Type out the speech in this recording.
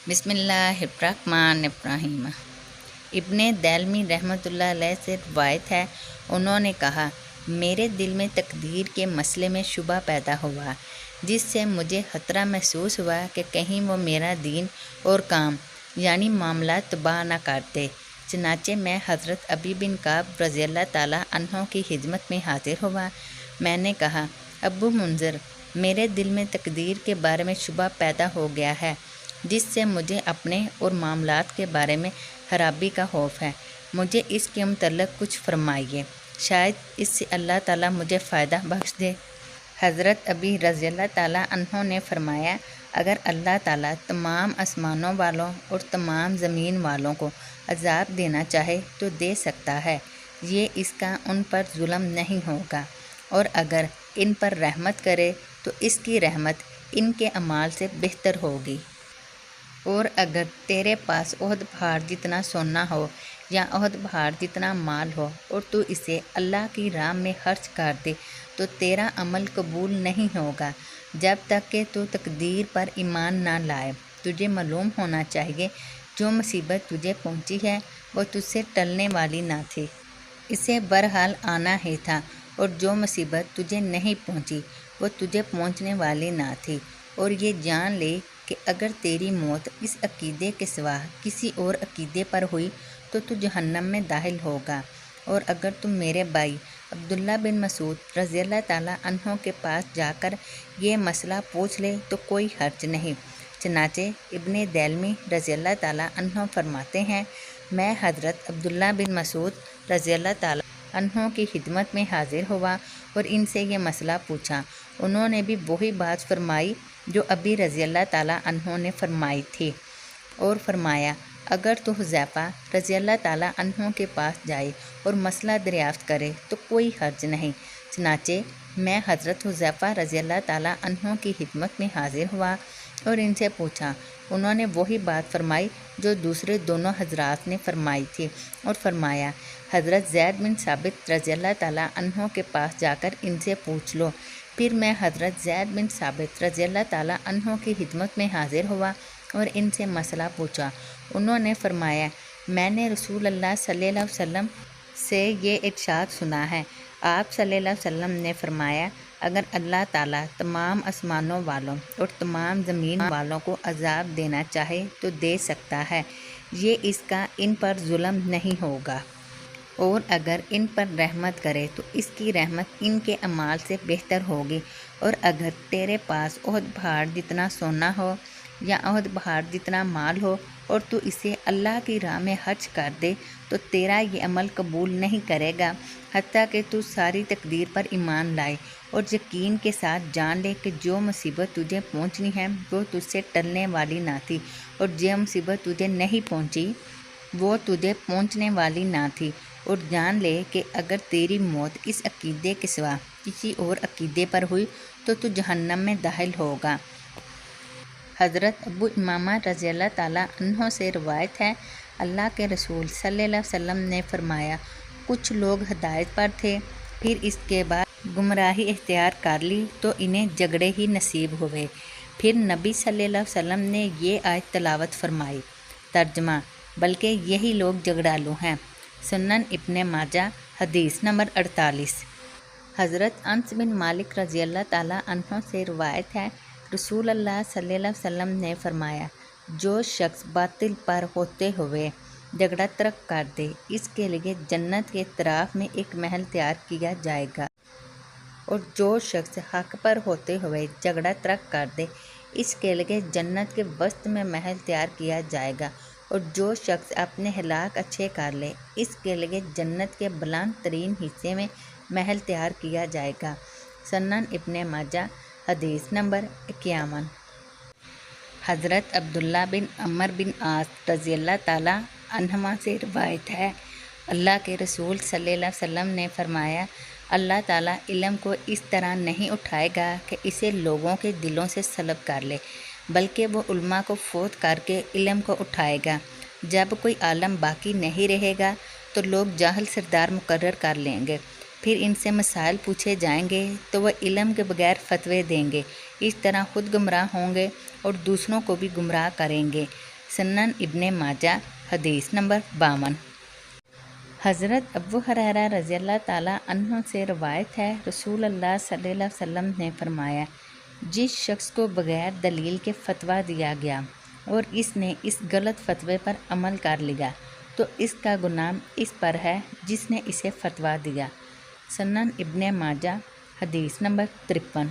बिस्मिल्लाहिर्रहमानिर्रहीम। इब्ने दैलमी रहमतुल्लाह अलैह से रवायत है, उन्होंने कहा, मेरे दिल में तकदीर के मसले में शुबा पैदा हुआ, जिससे मुझे खतरा महसूस हुआ कि कहीं वो मेरा दीन और काम यानी मामला तबाह न कर दे। चनाचे मैं हज़रत अबी बिन काब रज़ियल्लाहु ताला अन्हो की खिदमत में हाजिर हुआ। मैंने कहा, अबू मुंज़िर, मेरे दिल में तकदीर के बारे में शुबा पैदा हो गया है, जिससे मुझे अपने और मामलात के बारे में खराबी का खौफ है। मुझे इसके मुतल्लिक़ कुछ फरमाइए, शायद इससे अल्लाह ताला मुझे फ़ायदा बख्श दे। हज़रत अबी रज़ियल्लाहु ताला अन्हो ने फरमाया, अगर अल्लाह ताला तमाम आसमानों वालों और तमाम ज़मीन वालों को अज़ाब देना चाहे तो दे सकता है, ये इसका उन पर जुल्म नहीं होगा, और अगर इन पर रहमत करे तो इसकी रहमत इनके अमाल से बेहतर होगी। और अगर तेरे पास ओहद पहाड़ जितना सोना हो या ओहद पहाड़ जितना माल हो और तू इसे अल्लाह की राह में खर्च कर दे तो तेरा अमल कबूल नहीं होगा जब तक कि तू तकदीर पर ईमान ना लाए। तुझे मालूम होना चाहिए, जो मुसीबत तुझे पहुंची है वो तुझसे टलने वाली ना थी, इसे बहरहाल आना ही था, और जो मुसीबत तुझे नहीं पहुंची वो तुझे पहुंचने वाली ना थी। और ये जान ले कि अगर तेरी मौत इस अकीदे के सिवा किसी और अकीदे पर हुई तो तू जहन्नम में दाखिल होगा। और अगर तुम मेरे भाई अब्दुल्ला बिन मसूद रज़ियल्लाहु ताला अन्हो के पास जाकर ये मसला पूछ ले तो कोई हर्ज नहीं। चनाचे इब्ने दैलमी रज़ियल्लाहु ताला अन्हो फरमाते हैं, मैं हज़रत अब्दुल्ला बिन मसूद रज़ियल्लाहु ताला अन्हो की खिदमत में हाजिर हुआ और इनसे ये मसला पूछा। उन्होंने भी वही बात फरमाई जो अबी रज़ियल्लाहु ताला अन्हो ने फरमाई थी, और फरमाया, अगर तो हुज़ैफ़ा रज़ियल्लाहु ताला अन्हो के पास जाए और मसला दरियाफ़्त करे तो कोई हर्ज नहीं। चनाचे मैं हज़रत हुज़ैफ़ा रज़ियल्लाहु ताला अन्हो की खिदमत में हाजिर हुआ और इनसे पूछा। उन्होंने वही बात फरमाई जो दूसरे दोनों हज़रात ने फरमाई थी, और फरमाया, हज़रत ज़ैद बिन साबित रज़ियल्लाहु ताला अन्हो के पास जाकर इनसे पूछ लो। फिर मैं हज़रत ज़ैद बिन साबित रज़ियल्लाहु ताला अन्हो की खिदमत में हाजिर हुआ और इनसे मसला पूछा। उन्होंने फरमाया, मैंने रसूल अल्लाह सल्लल्लाहु अलैहि वसल्लम से ये इरशाद सुना है, आप सल्लल्लाहु अलैहि वसल्लम ने फरमाया, अगर अल्लाह ताला तमाम आसमानों वालों और तमाम ज़मीन वालों को अज़ाब देना चाहे तो दे सकता है, ये इसका इन पर जुल्म नहीं होगा, और अगर इन पर रहमत करे तो इसकी रहमत इनके अमाल से बेहतर होगी। और अगर तेरे पास ओहद पहाड़ जितना सोना हो या ओहद पहाड़ जितना माल हो और तू इसे अल्लाह की राह में खर्च कर दे तो तेरा ये अमल कबूल नहीं करेगा हत्ता कि तू सारी तकदीर पर ईमान लाए और यकीन के साथ जान ले कि जो मुसीबत तुझे पहुंचनी है वो तुझसे टलने वाली ना थी, और जो मुसीबत तुझे नहीं पहुंची वो तुझे पहुंचने वाली ना थी। और जान ले कि अगर तेरी मौत इस अकीदे के सिवा किसी और अकीदे पर हुई तो तू जहन्नम में दाखिल होगा। हज़रत अबू इमामा रज़ियल्लाहु ताला अन्हो से रवायत है, अल्लाह के रसूल सल्लल्लाहु अलैहि वसल्लम ने फरमाया, कुछ लोग हिदायत पर थे, फिर इसके बाद गुमराही इख्तियार कर ली तो इन्हें झगड़े ही नसीब हुए। फिर नबी सल्लल्लाहु अलैहि वसल्लम ने ये आयत तलावत फरमाई। तर्जमा, बल्कि यही लोग झगड़ालू हैं। सुनन इब्ने माजा हदीस नंबर 48। हज़रत अनस बिन मालिक रज़ियल्लाहु ताला अन्हो से रवायत है, रसूल अल्लाह सल्लल्लाहु अलैहि वसल्लम ने फरमाया, जो शख्स बातिल पर होते हुए झगड़ा तर्क कर दे इसके लिए जन्नत के तराफ में एक महल तैयार किया जाएगा, और जो शख्स हक पर होते हुए झगड़ा तर्क कर दे इसके लिए जन्नत के वस्त में महल तैयार किया जाएगा, और जो शख्स अपने हलाक अच्छे कर ले इसके लिए जन्नत के बुलंद तरीन हिस्से में महल तैयार किया जाएगा। सुनन इब्ने माजा हदीस नंबर 51। हज़रत अब्दुल्ला बिन अमर बिन आस रज़ियल्लाहु ताला अन्हुमा से रवायत है, अल्लाह के रसूल सल्लल्लाहु अलैहि वसल्लम ने फरमाया, अल्लाह ताला इल्म को इस तरह नहीं उठाएगा कि इसे लोगों के दिलों से सलब कर ले, बल्कि वो उल्मा को फोत करके इल्म को उठाएगा। जब कोई आलम बाकी नहीं रहेगा तो लोग जाहिल सरदार मुकर्रर कर लेंगे, फिर इनसे मसाइल पूछे जाएंगे तो वह इल्म के बगैर फतवे देंगे। इस तरह खुद गुमराह होंगे और दूसरों को भी गुमराह करेंगे। سنن ابن ماجہ حدیث نمبر 52۔ حضرت ابو ہریرہ رضی اللہ تعالیٰ عنہ سے روایت ہے، رسول اللہ صلی اللہ علیہ وسلم نے فرمایا، جس شخص کو بغیر دلیل کے فتویٰ دیا گیا اور اس نے اس غلط فتوے پر عمل کر لیا تو اس کا گناہ اس پر ہے جس نے اسے فتویٰ دیا۔ سنن ابن ماجہ حدیث نمبر 53۔